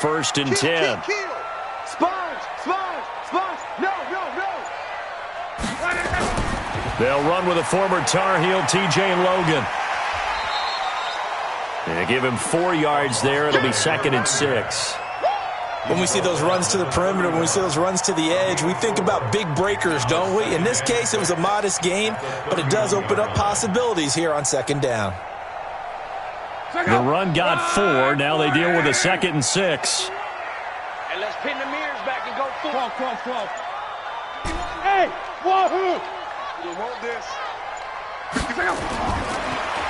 First and 10. Sponge. No. They'll run with a former Tar Heel, T.J. Logan. And give him 4 yards there. It'll be 2nd and 6. When we see those runs to the perimeter, when we see those runs to the edge, we think about big breakers, don't we? In this case, it was a modest gain, but it does open up possibilities here on 2nd down. The run got 4. Now they deal with a 2nd and 6. And let's pin the mirrors back and go full. 12. Hey, wahoo! You want this?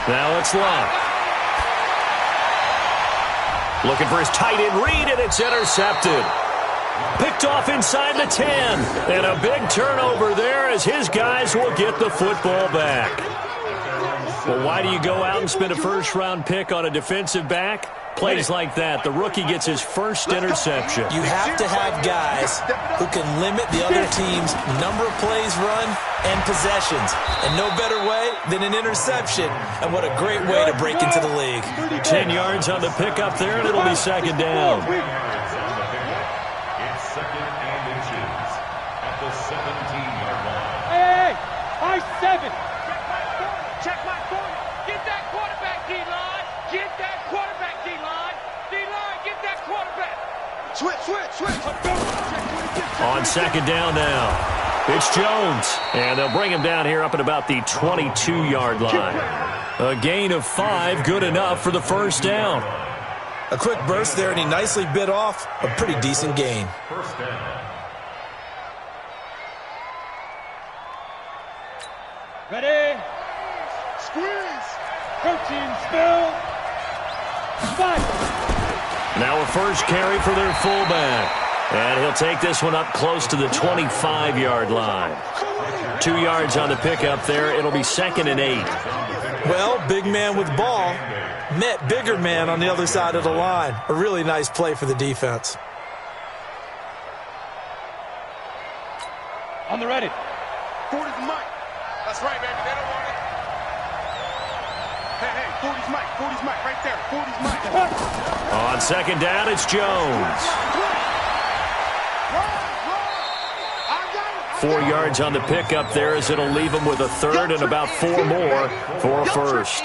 Now it's Love. Looking for his tight end read, and it's intercepted. Picked off inside the 10. And a big turnover there as his guys will get the football back. Well, why do you go out and spend a first-round pick on a defensive back? Plays like that, the rookie gets his first interception. You have to have guys who can limit the other team's number of plays run and possessions. And no better way than an interception. And what a great way to break into the league. 10 yards on the pickup there, and it'll be 2nd down. It's 2nd and inches at the 17-yard line. Hey, high 7. Check my corner. Get that quarterback, D-line. Get that quarterback, D-line. D-line, get that quarterback. Switch. On 2nd down now. It's Jones. And they'll bring him down here up at about the 22-yard line. A gain of 5, good enough for the first down. A quick burst there, and he nicely bit off a pretty decent gain. First down. Ready? Squeeze. Protein spill. Fight. Now a first carry for their fullback. And he'll take this one up close to the 25-yard line. 2 yards on the pickup there. It'll be 2nd and 8. Well, big man with ball met bigger man on the other side of the line. A really nice play for the defense. On the ready. 40's Mike. That's right, baby. They don't want it. Hey, 40's Mike right there. 40's Mike. On 2nd down, it's Jones. 4 yards on the pickup there as it'll leave him with a 3rd and about 4 more for a first.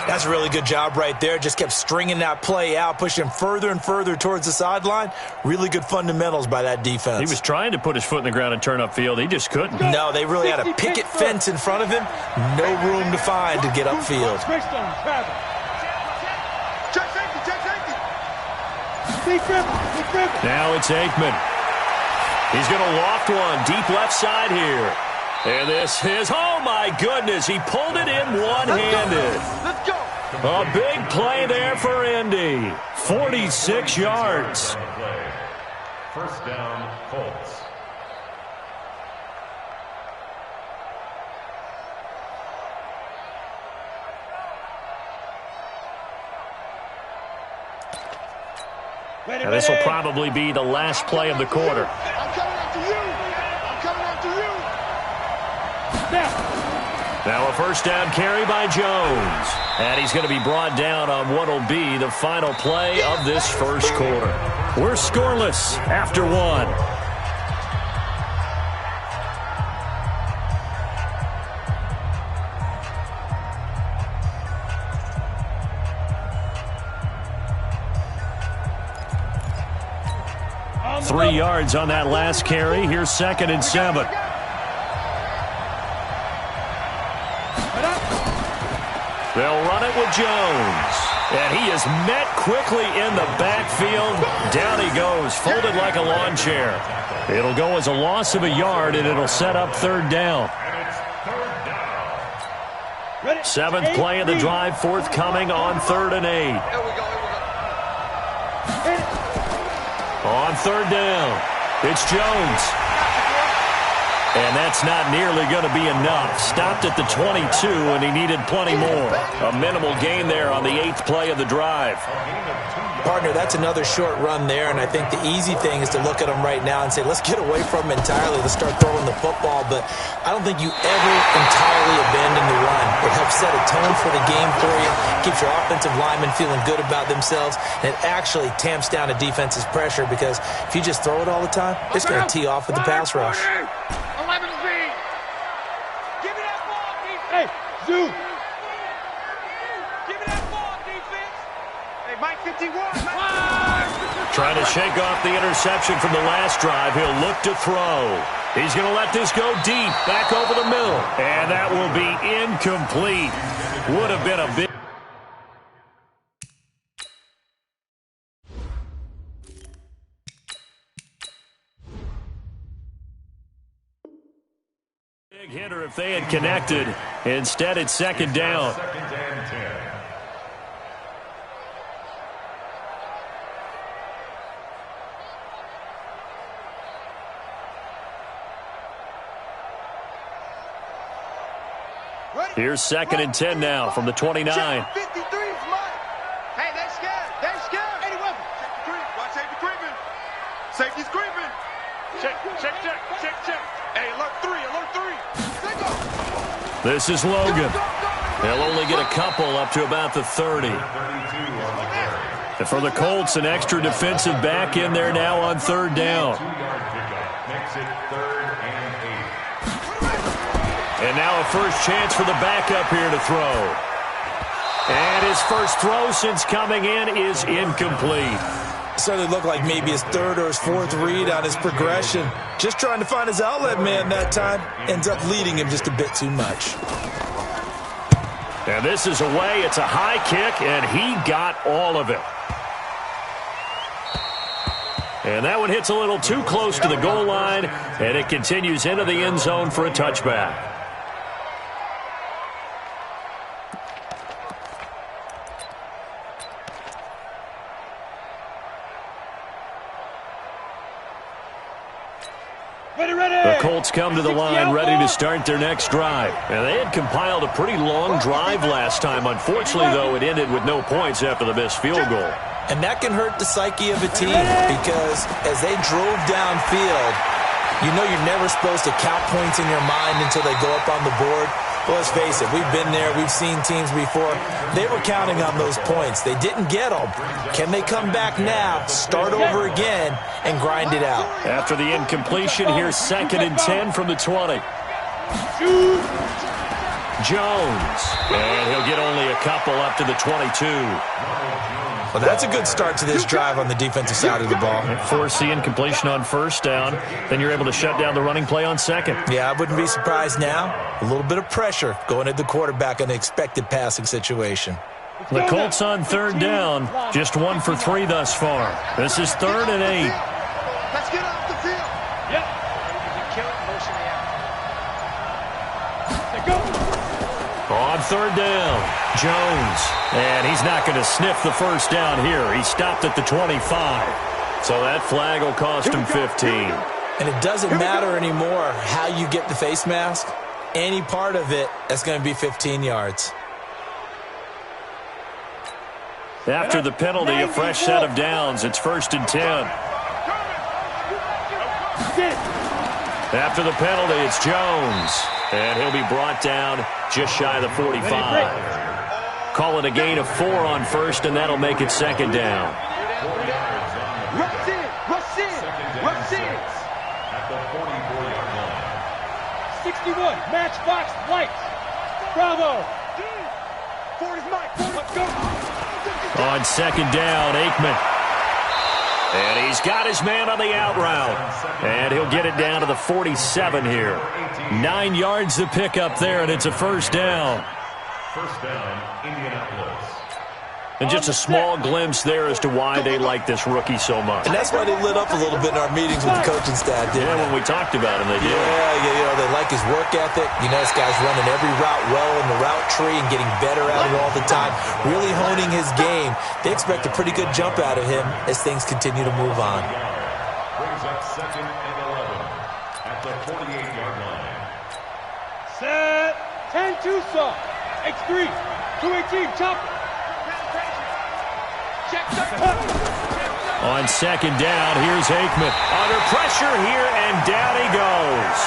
That's a really good job right there. Just kept stringing that play out, pushing further and further towards the sideline. Really good fundamentals by that defense. He was trying to put his foot in the ground and turn upfield. He just couldn't. No, they really had a picket fence in front of him. No room to find to get upfield. Now it's Aikman. He's going to loft one deep left side here. And this is, oh my goodness, he pulled it in one-handed. Let's go. A big play there for Indy. 46 yards. First down, Colts. Now this will probably be the last play of the quarter. I'm coming after you. Now a first down carry by Jones. And he's going to be brought down on what will be the final play of this first quarter. We're scoreless after 1. Three yards on that last carry. Here's 2nd and 7. They'll run it with Jones. And he is met quickly in the backfield. Down he goes, folded like a lawn chair. It'll go as a loss of a yard, and it'll set up 3rd down. 7th play of the drive, forthcoming on 3rd and 8. On 3rd down, it's Jones. And that's not nearly going to be enough. Stopped at the 22, and he needed plenty more. A minimal gain there on the 8th play of the drive. Partner, that's another short run there, and I think the easy thing is to look at him right now and say, let's get away from him entirely. Let's start throwing the football, but I don't think you ever entirely abandon the run. It helps set a tone for the game for you, keeps your offensive linemen feeling good about themselves, and it actually tamps down a defense's pressure because if you just throw it all the time, it's going to tee off with the pass rush. 11 speed. Give me that ball, defense. Hey, Zoo. Give me that ball, defense. Hey, Mike 51. Trying to shake off the interception from the last drive. He'll look to throw. He's going to let this go deep, back over the middle. And that will be incomplete. Would have been a big... big hitter if they had connected. Instead, it's second down. Second and 10. Here's second and 10 now from the 29. 53 is mine. Hey, they scared. They scared. Any weapon. Watch safety creeping. Safety's creeping. Check. Hey, alert 3. This is Logan. They'll only get a couple up to about the 30. And for the Colts, an extra defensive back in there now on third down. 2-yard pickup makes it 3rd and 8. And now a first chance for the backup here to throw. And his first throw since coming in is incomplete. Certainly looked like maybe his third or his fourth read on his progression. Just trying to find his outlet man that time. Ends up leading him just a bit too much. And this is away. It's a high kick, and he got all of it. And that one hits a little too close to the goal line, and it continues into the end zone for a touchback. The Colts come to the line ready to start their next drive. And they had compiled a pretty long drive last time. Unfortunately, though, it ended with no points after the missed field goal. And that can hurt the psyche of a team because as they drove downfield, you know you're never supposed to count points in your mind until they go up on the board. Well, let's face it, we've been there. We've seen teams before. They were counting on those points. They didn't get them. Can they come back now, start over again, and grind it out? After the incompletion, here's second and 10 from the 20. Jones. And he'll get only a couple up to the 22. Well, that's a good start to this drive on the defensive side of the ball. Force the incompletion on first down. Then you're able to shut down the running play on second. Yeah, I wouldn't be surprised now. A little bit of pressure going at the quarterback in an expected passing situation. The Colts on third down. Just 1 for 3 thus far. This is 3rd and 8. Let's get off the field. Yep. Kill it, motion the out. Go. On third down, Jones. And he's not going to sniff the first down here. He stopped at the 25. So that flag will cost him 15. And it doesn't matter anymore how you get the face mask. Any part of it, that's going to be 15 yards. After the penalty, a fresh set of downs. It's 1st and 10. After the penalty, it's Jones. And he'll be brought down just shy of the 45. Call it a gain of 4 on first, and that'll make it second down. Rush in. At the 44-yard line. 61, matchbox lights. Bravo. 40's Mike. Let's go. On second down, Aikman. And he's got his man on the out route. And he'll get it down to the 47 here. 9 yards to pick up there, and it's a first down. First down, Indianapolis. And just a small glimpse there as to why they like this rookie so much. And that's why they lit up a little bit in our meetings with the coaching staff, didn't Yeah, they? when we talked about him, they did. Yeah, they like his work ethic. You know, this guy's running every route well in the route tree and getting better at it all the time, really honing his game. They expect a pretty good jump out of him as things continue to move on. Brings up 2nd and 11 at at the 48-yard line. Set. 10-2 saw. X3. 218. Chopper. Check. On second down, here's Aikman. Under pressure here, and down he goes.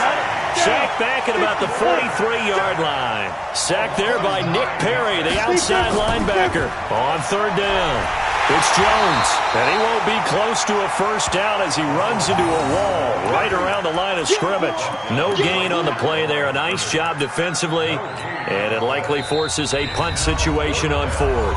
Sacked back at about the 43-yard line. Sacked there by Nick Perry, the outside linebacker. On third down, it's Jones, and he won't be close to a first down as he runs into a wall right around the line of scrimmage. No gain on the play there. A nice job defensively, and it likely forces a punt situation on fourth.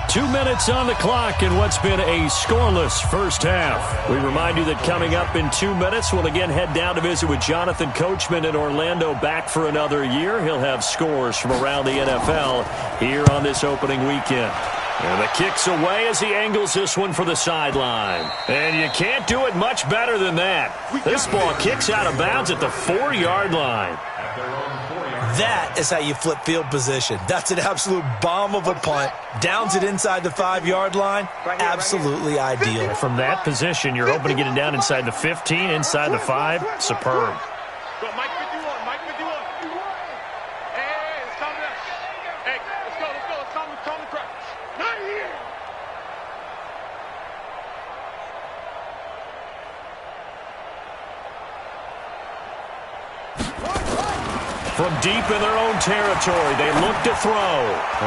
2 minutes on the clock in what's been a scoreless first half. We remind you that coming up in 2 minutes, we'll again head down to visit with Jonathan Coachman in Orlando, back for another year. He'll have scores from around the NFL here on this opening weekend. And the kick's away as he angles this one for the sideline. And you can't do it much better than that. This ball kicks out of bounds at the 4-yard line. That is how you flip field position. That's an absolute bomb of a punt. Downs it inside the 5-yard line. Absolutely ideal. From that position, you're hoping to get it down inside the 15, inside the 5. Superb. Go, Mike 51. Mike 51. Hey, let's calm down. Hey, let's go. Let's calm the crowd. Not here. From deep in their own territory, they look to throw.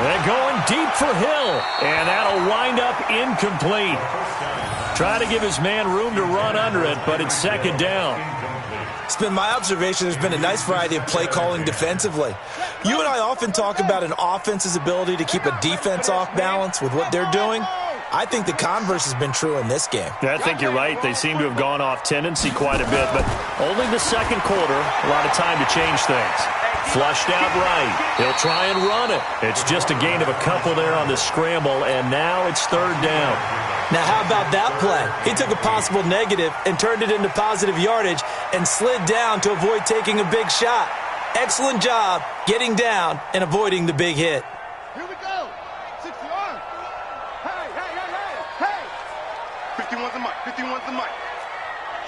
They're going deep for Hill, and that'll wind up incomplete. Try to give his man room to run under it, but it's second down. It's been my observation there's been a nice variety of play calling defensively. You and I often talk about an offense's ability to keep a defense off balance with what they're doing. I think the converse has been true in this game. I think you're right. They seem to have gone off tendency quite a bit, but only the second quarter, a lot of time to change things. Flushed out right. He'll try and run it. It's just a gain of a couple there on the scramble, and now it's third down. Now, how about that play? He took a possible negative and turned it into positive yardage and slid down to avoid taking a big shot. Excellent job getting down and avoiding the big hit. Here we go. 61. Hey. 51's the mic. 51's the mic.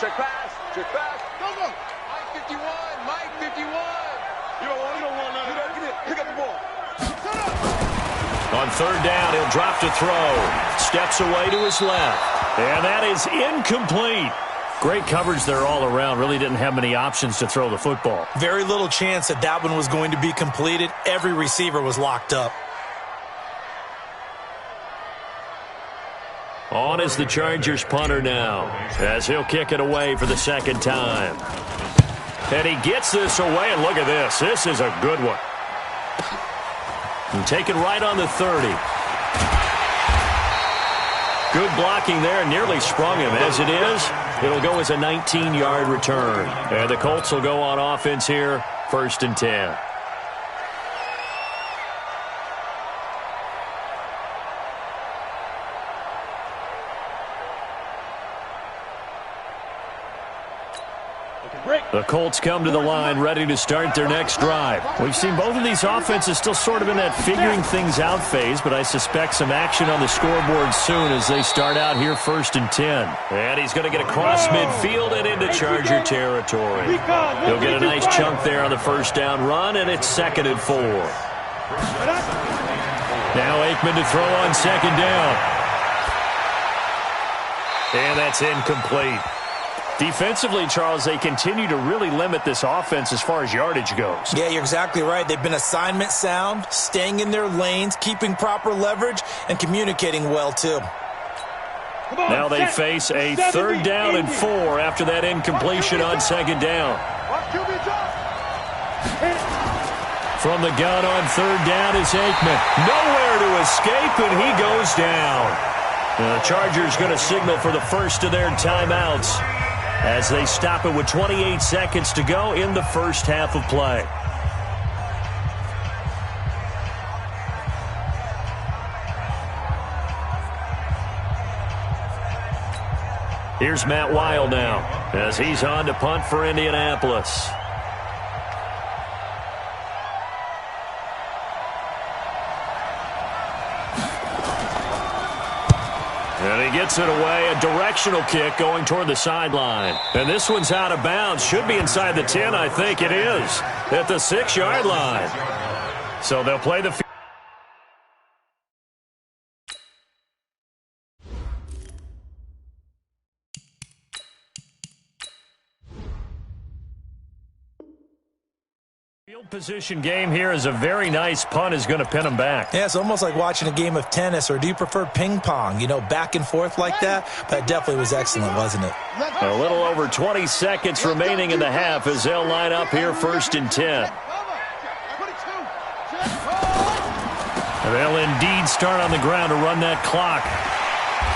Check pass. Go. Mike 51. Mike 51. You don't want none of that. Get it. Pick up the ball. Set up. On third down, he'll drop to throw. Steps away to his left. And that is incomplete. Great coverage there all around. Really didn't have many options to throw the football. Very little chance that one was going to be completed. Every receiver was locked up. On is the Chargers punter now, as he'll kick it away for the second time. And he gets this away, and look at this. This is a good one. And taken right on the 30. Good blocking there, nearly sprung him. As it is, it'll go as a 19-yard return. And the Colts will go on offense here, 1st and 10. The Colts come to the line ready to start their next drive. We've seen both of these offenses still sort of in that figuring things out phase, but I suspect some action on the scoreboard soon as they start out here 1st and 10. And he's going to get across midfield and into Charger territory. He'll get a nice chunk there on the first down run, and it's 2nd and 4. Now Aikman to throw on second down. And that's incomplete. Defensively, Charles, they continue to really limit this offense as far as yardage goes. Yeah, you're exactly right. They've been assignment sound, staying in their lanes, keeping proper leverage, and communicating well, too. Now they face a 3rd down and 4 after that incompletion on second down. From the gun on 3rd down is Aikman. Nowhere to escape, and he goes down. The Chargers going to signal for the first of their timeouts as they stop it with 28 seconds to go in the first half of play. Here's Matt Weil now as he's on to punt for Indianapolis. And he Gets it away, a directional kick going toward the sideline. And this one's out of bounds. Should be inside the 10, I think it is, at the 6-yard line. So they'll play the field position game here is a very nice punt is going to pin them back. Yeah, it's almost like watching a game of tennis, or do you prefer ping pong? You know, back and forth like that? That definitely was excellent, wasn't it? A little over 20 seconds remaining in the half as they'll line up here 1st and 10. They'll indeed start on the ground to run that clock.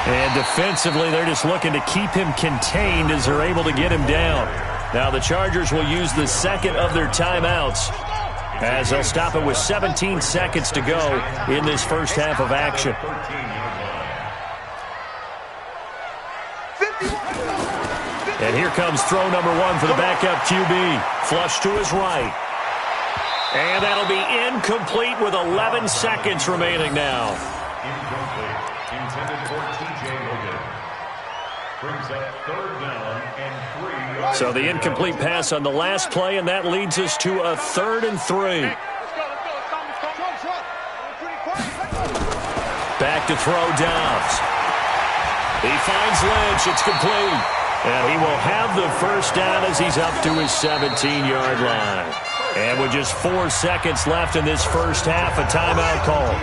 And defensively, they're just looking to keep him contained as they're able to get him down. Now the Chargers will use the second of their timeouts as they'll stop it with 17 seconds to go in this first half of action. And here comes throw number 1 for the backup QB. Flush to his right. And that'll be incomplete with 11 seconds remaining now. Incomplete. Intended for T.J. Logan. Brings up 3rd down and 3. So the incomplete pass on the last play, and that leads us to a 3rd and 3. Back to throw Dobbs. He finds Lynch. It's complete. And he will have the first down as he's up to his 17-yard line. And with just 4 seconds left in this first half, a timeout call.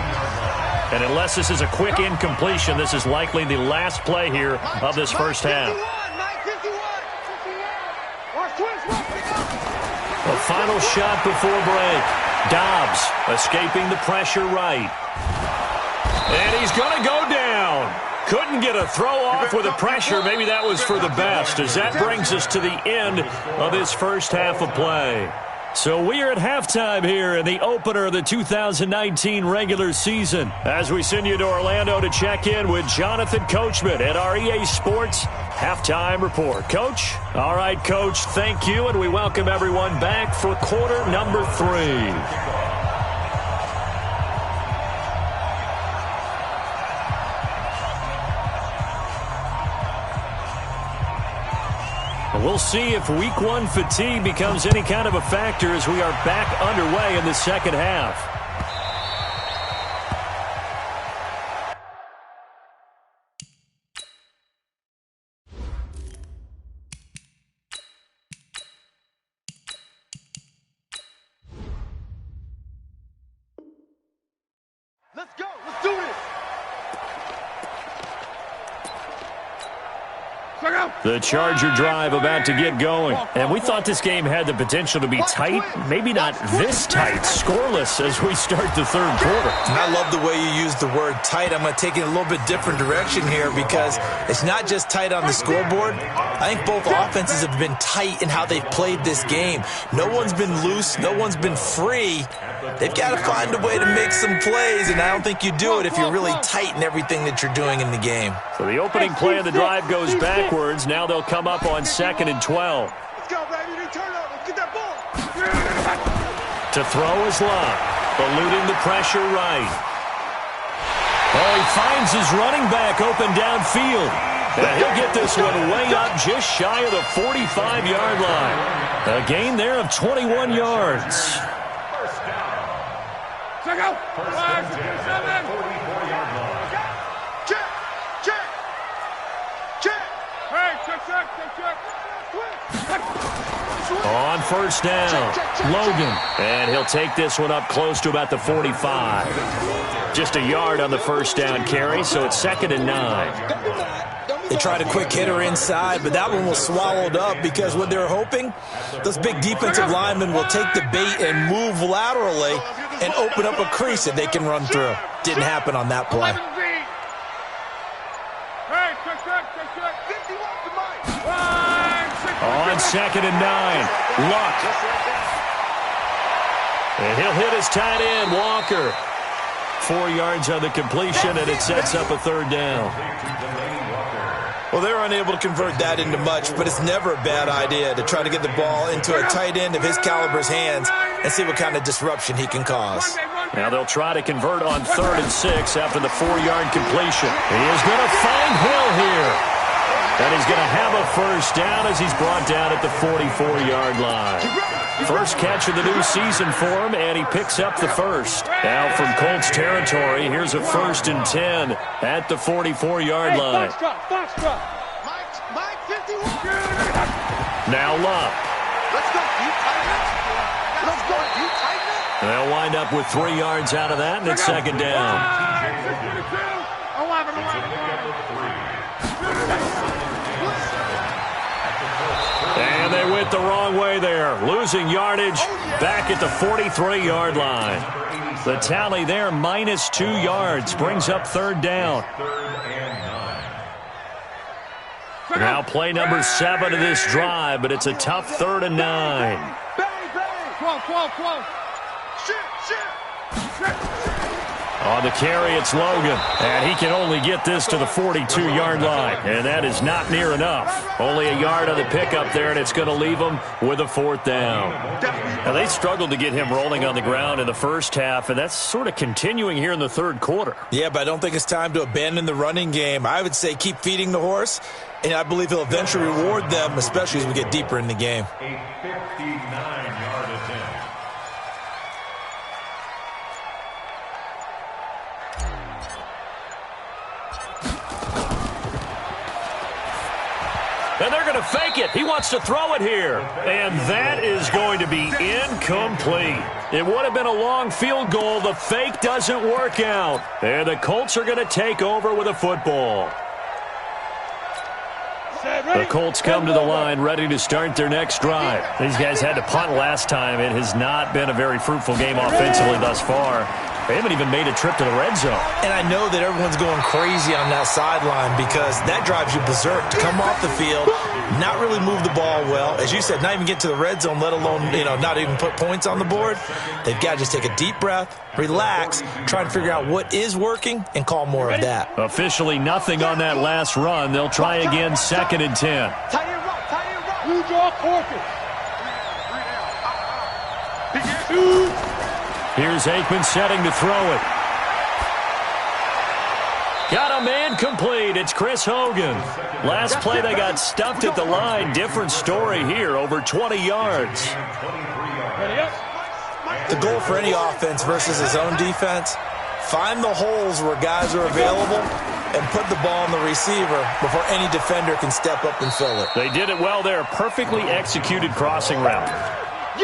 And unless this is a quick incompletion, this is likely the last play here of this first half. The final shot before break. Dobbs escaping the pressure right. And he's going to go down. Couldn't get a throw off with the pressure. Maybe that was for the best, as that brings us to the end of this first half of play. So we are at halftime here in the opener of the 2019 regular season as we send you to Orlando to check in with Jonathan Coachman at our EA Sports Halftime Report. Coach? All right, Coach, thank you, and we welcome everyone back for quarter number 3. We'll see if week 1 fatigue becomes any kind of a factor as we are back underway in the second half. Let's go. Let's do this. The Charger drive about to get going. And we thought this game had the potential to be tight. Maybe not this tight. Scoreless as we start the third quarter. And I love the way you use the word tight. I'm going to take it a little bit different direction here because it's not just tight on the scoreboard. I think both offenses have been tight in how they've played this game. No one's been loose. No one's been free. They've got to find a way to make some plays, and I don't think you do it if you're really tight in everything that you're doing in the game. So the opening play of the drive goes backwards. Now they'll come up on 2nd and 12. Let's go, baby. Turn up. Let's get that ball. To throw is Love, eluding the pressure right. Oh, he finds his running back open downfield. And he'll get this one way up just shy of the 45-yard line. A gain there of 21 yards. Check out. 44-yard line. Check. Check. Check. Hey, check. On first down, Logan. And he'll take this one up close to about the 45. Just a yard on the first down carry, so it's 2nd and 9. They tried a quick hitter inside, but that one was swallowed up because what they're hoping, those big defensive linemen will take the bait and move laterally and open up a crease that they can run through. Didn't happen on that play. On 2nd and 9, Luck. And he'll hit his tight end, Walker. 4 yards on the completion, and it sets up a 3rd down. Well, they're unable to convert that into much, but it's never a bad idea to try to get the ball into a tight end of his caliber's hands and see what kind of disruption he can cause. Now they'll try to convert on 3rd and 6 after the 4-yard completion. He is going to find Hill here. And he's going to have a first down as he's brought down at the 44-yard line. First catch of the new season for him, and he picks up the first. Now from Colts territory, here's a 1st and 10 at the 44-yard line. Foxtrot. Mike 51. Now Love. Let's go. You tighten it. Let's go. You tighten it. They'll wind up with 3 yards out of that, and it's 2nd down. And they went the wrong way there, losing yardage back at the 43-yard line. The tally there, -2 yards, brings up 3rd down. Now play number 7 of this drive, but it's a tough 3rd and 9. On the carry, it's Logan, and he can only get this to the 42-yard line, and that is not near enough. Only a yard on the pickup there, and it's going to leave him with a 4th down. Now, they struggled to get him rolling on the ground in the first half, and that's sort of continuing here in the 3rd quarter. Yeah, but I don't think it's time to abandon the running game. I would say keep feeding the horse, and I believe he'll eventually reward them, especially as we get deeper in the game. A 59-yard attempt. And they're going to fake it. He wants to throw it here. And that is going to be incomplete. It would have been a long field goal. The fake doesn't work out. And the Colts are going to take over with a football. The Colts come to the line ready to start their next drive. These guys had to punt last time. It has not been a very fruitful game offensively thus far. They haven't even made a trip to the red zone. And I know that everyone's going crazy on that sideline because that drives you berserk to come off the field, not really move the ball well. As you said, not even get to the red zone, let alone, not even put points on the board. They've got to just take a deep breath, relax, try and figure out what is working, and call more of that. Officially nothing on that last run. They'll try again, 2nd and 10. Blue draw Corpus. Here's Aikman setting to throw it. Got a man complete. It's Chris Hogan. Last play they got stuffed at the line. Different story here, over 20 yards. The goal for any offense versus his own defense, find the holes where guys are available and put the ball on the receiver before any defender can step up and fill it. They did it well there. Perfectly executed crossing route.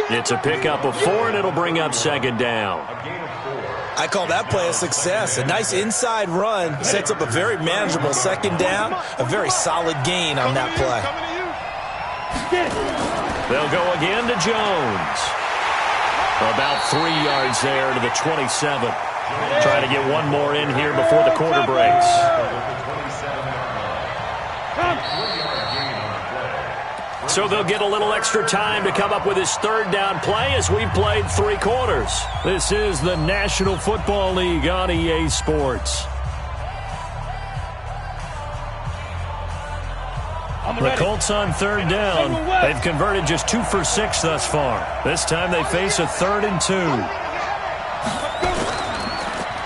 It's a pickup of 4, and it'll bring up 2nd down. I call that play a success. A nice inside run sets up a very manageable 2nd down, a very solid gain on that play. They'll go again to Jones. About 3 yards there to the 27. Trying to get one more in here before the quarter breaks. So they'll get a little extra time to come up with his 3rd down play as we've played 3 quarters. This is the National Football League on EA Sports. The Colts on 3rd down. They've converted just 2 for 6 thus far. This time they face a 3rd and 2.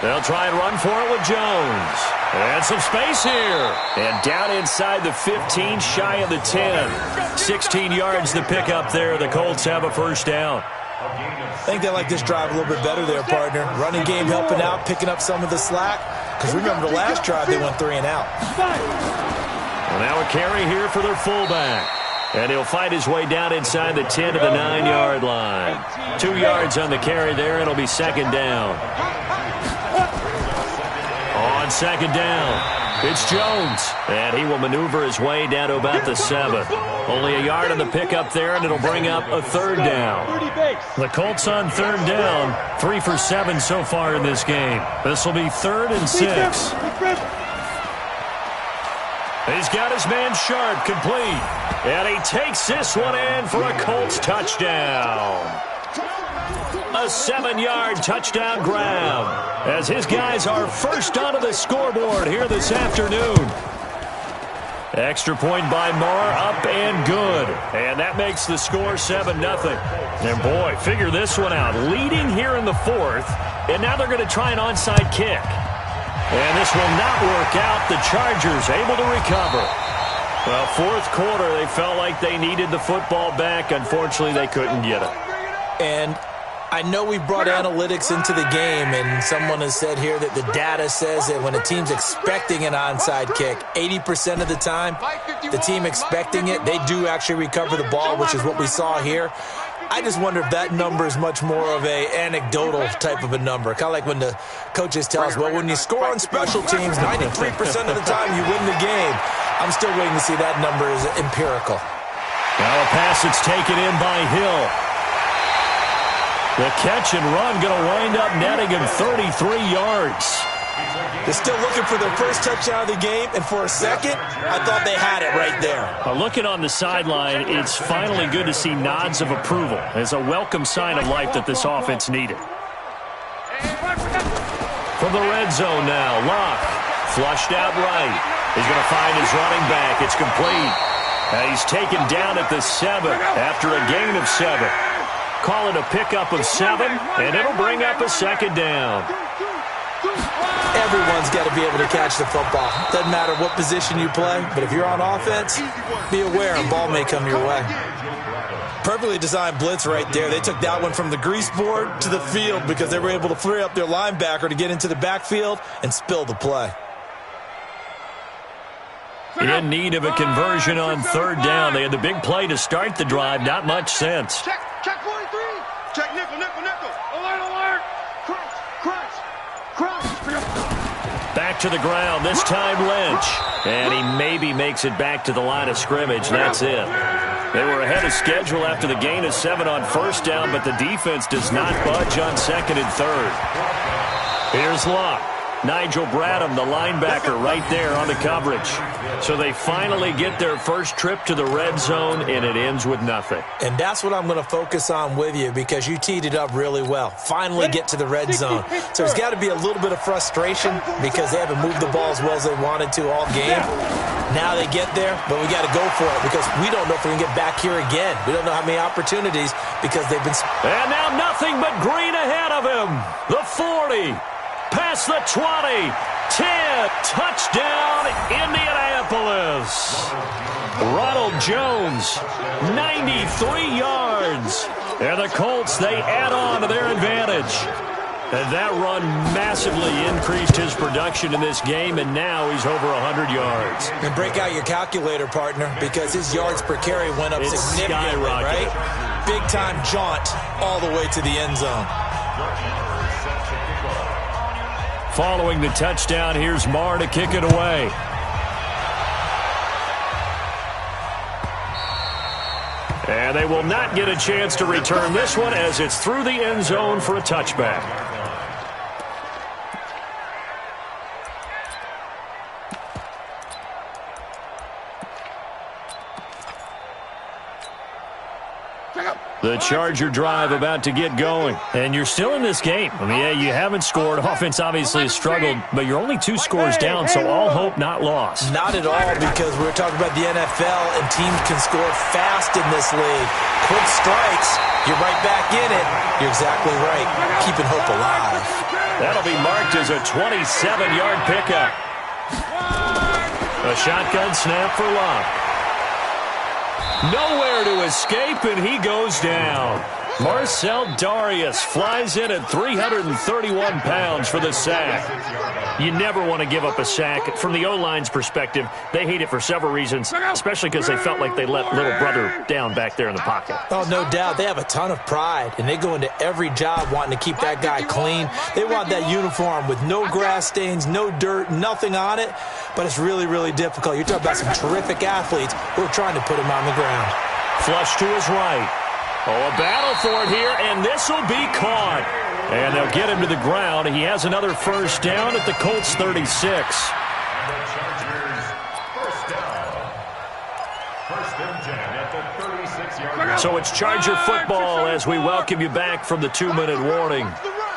They'll try and run for it with Jones. And some space here. And down inside the 15, shy of the 10. 16 yards to pick up there. The Colts have a 1st down. I think they like this drive a little bit better there, partner. Running game helping out, picking up some of the slack. Because remember the last drive, they went 3 and out. Well, now a carry here for their fullback. And he'll fight his way down inside the 10 to the 9-yard line. 2 yards on the carry there. It'll be 2nd down. On 2nd down, it's Jones. And he will maneuver his way down to about the 7. Only a yard on the pickup there, and it'll bring up a 3rd down. The Colts on 3rd down, 3 for 7 so far in this game. This will be 3rd and 6. He's got his man Sharp complete. And he takes this one in for a Colts touchdown. A 7-yard touchdown grab as his guys are first onto the scoreboard here this afternoon. Extra point by Marr, up and good. And that makes the score 7-0. And boy, figure this one out. Leading here in the 4th, And now they're going to try an onside kick. And this will not work out. The Chargers able to recover. Well, fourth quarter, they felt like they needed the football back. Unfortunately, they couldn't get it. And I know we brought analytics into the game, and someone has said here that the data says that when a team's expecting an onside kick, 80% of the time, the team expecting it, they do actually recover the ball, which is what we saw here. I just wonder if that number is much more of a anecdotal type of a number. Kind of like when the coaches tell us, well, when you score on special teams, 93% of the time you win the game. I'm still waiting to see that number is empirical. Now a pass that's taken in by Hill. The catch and run going to wind up netting him 33 yards. They're still looking for their first touchdown of the game, and for a second, I thought they had it right there. Looking on the sideline, it's finally good to see nods of approval as a welcome sign of life that this offense needed. From the red zone now, Locke flushed out right. He's going to find his running back. It's complete. He's taken down at the 7 after a gain of 7. Call it a pickup of 7, and it'll bring up a second down. Everyone's got to be able to catch the football. Doesn't matter what position you play, but if you're on offense, be aware a ball may come your way. Perfectly designed blitz right there. They took that one from the grease board to the field because they were able to free up their linebacker to get into the backfield and spill the play. In need of a conversion on third down. They had the big play to start the drive. Not much sense. Check 43. Check nickel. Alert. Crunch. Back to the ground, this time Lynch. And he maybe makes it back to the line of scrimmage. That's it. They were ahead of schedule after the gain of 7 on first down, but the defense does not budge on second and third. Here's Locke. Nigel Bradham, the linebacker, right there on the coverage. So they finally get their first trip to the red zone, and it ends with nothing. And that's what I'm going to focus on with you because you teed it up really well. Finally get to the red zone. So there's got to be a little bit of frustration because they haven't moved the ball as well as they wanted to all game. Now they get there, but we got to go for it because we don't know if we can get back here again. We don't know how many opportunities because they've been... And now nothing but green ahead of him. The 40. Past the 20, 10, touchdown, Indianapolis. Ronald Jones, 93 yards. And the Colts, they add on to their advantage. And that run massively increased his production in this game, and now he's over 100 yards. And break out your calculator, partner, because his yards per carry went up significantly, right? Big-time jaunt all the way to the end zone. Following the touchdown, here's Marr to kick it away. And they will not get a chance to return this one as it's through the end zone for a touchback. The Charger drive about to get going. And you're still in this game. I mean, yeah, you haven't scored. Offense obviously has struggled, but you're only 2 scores down, so all hope not lost. Not at all, because we're talking about the NFL, and teams can score fast in this league. Quick strikes, you're right back in it. You're exactly right. Keeping hope alive. That'll be marked as a 27-yard pickup. A shotgun snap for Locke. Nowhere to escape, and he goes down. Marcel Darius flies in at 331 pounds for the sack. You never want to give up a sack. From the O-line's perspective, they hate it for several reasons, especially because they felt like they let little brother down back there in the pocket. Oh, no doubt. They have a ton of pride, and they go into every job wanting to keep that guy clean. They want that uniform with no grass stains, no dirt, nothing on it, but it's really, really difficult. You're talking about some terrific athletes who are trying to put him on the ground. Flush to his right. Oh, a battle for it here, and this will be caught. And they'll get him to the ground. He has another first down at the Colts 36. So it's Charger football as we welcome you back from the 2-minute warning.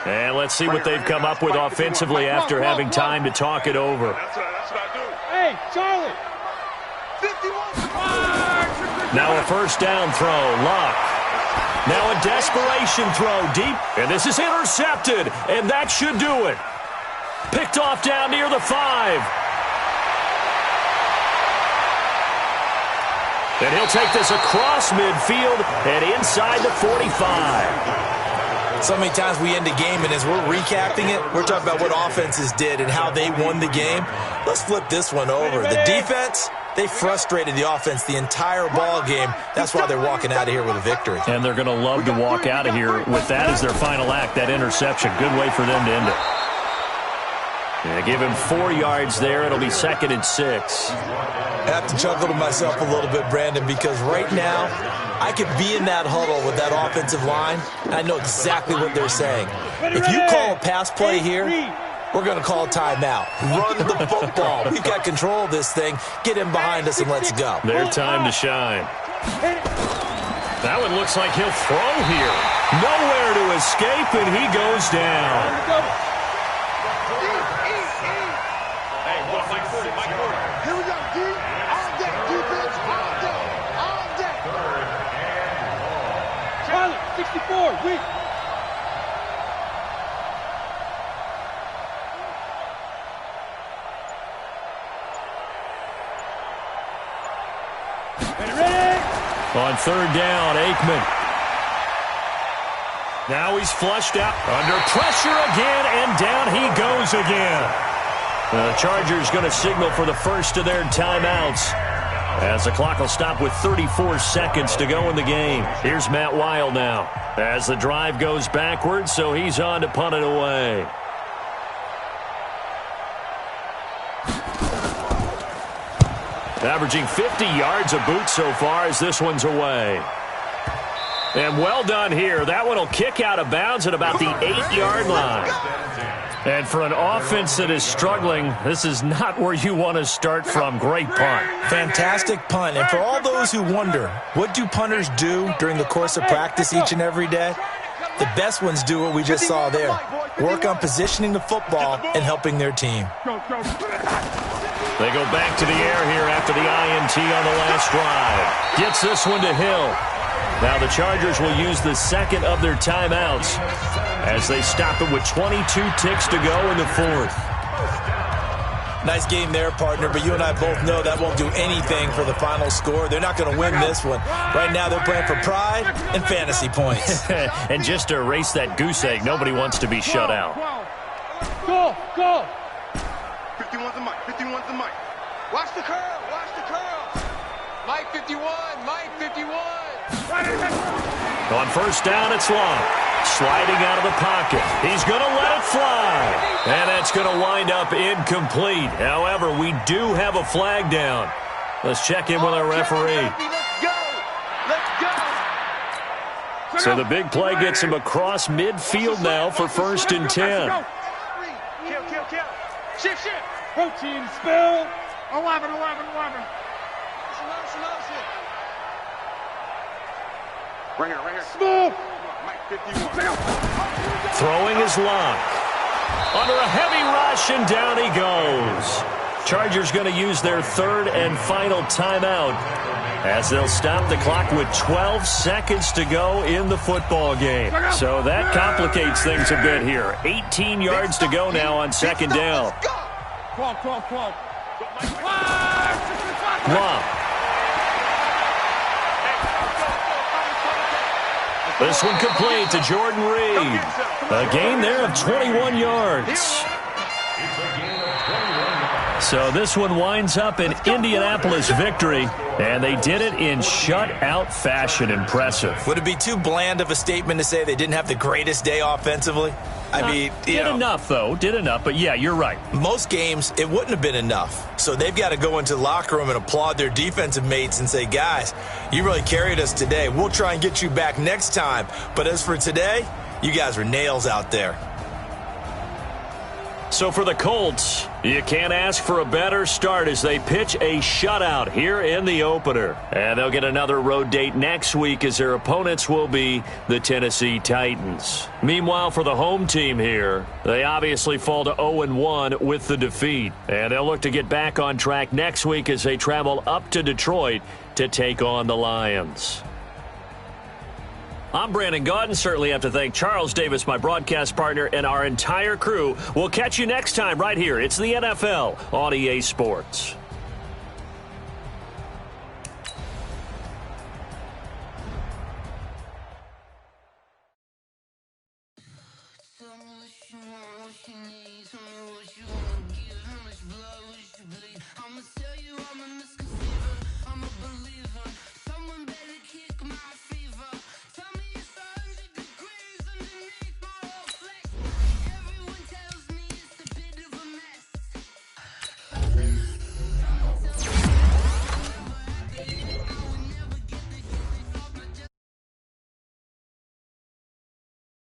And let's see what they've come up with offensively after having time to talk it over. Hey, Charlie. Now a first down throw. Locke Now a desperation throw deep, and this is intercepted, and that should do it. Picked off down near the 5. And he'll take this across midfield and inside the 45. So many times we end a game, and as we're recapping it, we're talking about what offenses did and how they won the game. Let's flip this one over. The defense, they frustrated the offense the entire ball game. That's why they're walking out of here with a victory. And they're going to love to walk out of here with that as their final act, that interception. Good way for them to end it. Yeah, give him 4 yards there. It'll be 2nd and 6. I have to chuckle to myself a little bit, Brandon, because right now I could be in that huddle with that offensive line, and I know exactly what they're saying. If you call a pass play here, we're going to call a timeout. Run the football. We've got control of this thing. Get in behind us and let's go. Their time to shine. That one looks like he'll throw here. Nowhere to escape, and he goes down. Here we go, D. All day, defense, all day, all day. Charlie, 64, weak. Ready? On 3rd down, Aikman. Now he's flushed out. Under pressure again, and down he goes again. The Chargers going to signal for the first of their timeouts as the clock will stop with 34 seconds to go in the game. Here's Matt Weil now as the drive goes backwards, so he's on to punt it away. Averaging 50 yards a boot so far as this one's away. And well done here. That one will kick out of bounds at about the 8-yard line. And for an offense that is struggling, this is not where you want to start from. Great punt. Fantastic punt. And for all those who wonder, what do punters do during the course of practice each and every day? The best ones do what we just saw there. Work on positioning the football and helping their team. They go back to the air here after the INT on the last drive. Gets this one to Hill. Now the Chargers will use the second of their timeouts as they stop it with 22 ticks to go in the 4th. Nice game there, partner, but you and I both know that won't do anything for the final score. They're not going to win this one. Right now they're playing for pride and fantasy points. And just to erase that goose egg, nobody wants to be shut out. Go, go. 51's the mic, 51's the mic. Watch the curl, watch the curl. Mike 51, Mike 51. On 1st down, it's Long. Sliding out of the pocket. He's going to let it fly. And that's going to wind up incomplete. However, we do have a flag down. Let's check in with our referee. Let's go. Let's go. So the big play gets him across midfield now for 1st and 10. Kill. Shift. Protein spill. 11. Right here. Smooth. Mike 51. Throwing his Long. Under a heavy rush, and down he goes. Chargers going to use their 3rd and final timeout as they'll stop the clock with 12 seconds to go in the football game. So that complicates things a bit here. 18 yards to go now on 2nd down. Club. Long. This one complete to Jordan Reed. A gain there of 21 yards. So this one winds up an Indianapolis victory, and they did it in shutout fashion. Impressive. Would it be too bland of a statement to say they didn't have the greatest day offensively? I mean, did enough, though. Did enough, but yeah, you're right. Most games, it wouldn't have been enough. So they've got to go into the locker room and applaud their defensive mates and say, guys, you really carried us today. We'll try and get you back next time. But as for today, you guys were nails out there. So for the Colts, you can't ask for a better start as they pitch a shutout here in the opener. And they'll get another road date next week as their opponents will be the Tennessee Titans. Meanwhile, for the home team here, they obviously fall to 0-1 with the defeat. And they'll look to get back on track next week as they travel up to Detroit to take on the Lions. I'm Brandon Gaudin. Certainly have to thank Charles Davis, my broadcast partner, and our entire crew. We'll catch you next time right here. It's the NFL on EA Sports. Tell me what you want, what you need.